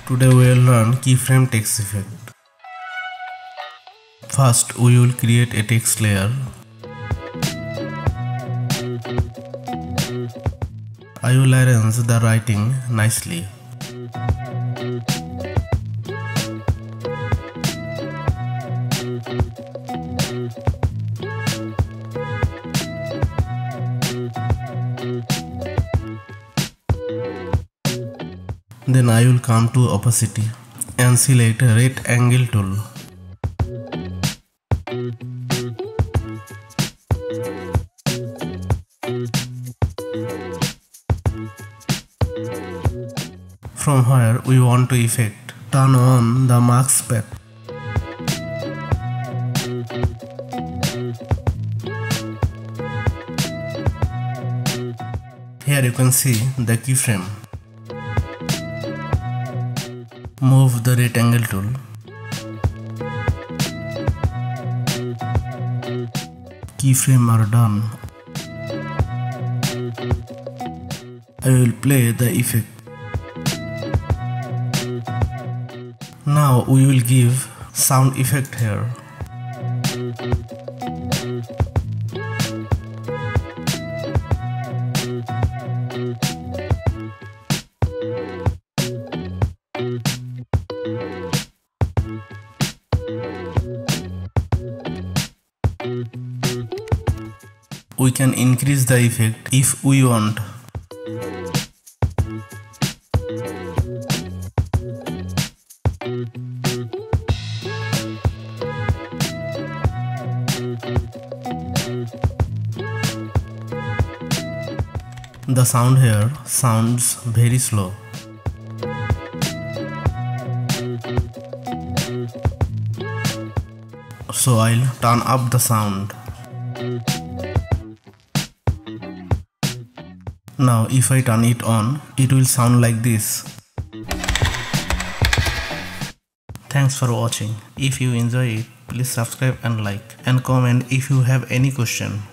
Today we will learn keyframe text effect. First we will create a text layer. I will arrange the writing nicely. Then I will come to opacity and select right angle tool. From where we want to effect, turn on the mask path. Here you can see the keyframe. Move the rectangle tool. Keyframe are done. I will play the effect. Now we will give sound effect here. We can increase the effect if we want. The sound here sounds very slow. So I'll turn up the sound. Now if I turn it on, it will sound like this. Thanks for watching. If you enjoy it, please subscribe and like and comment if you have any question.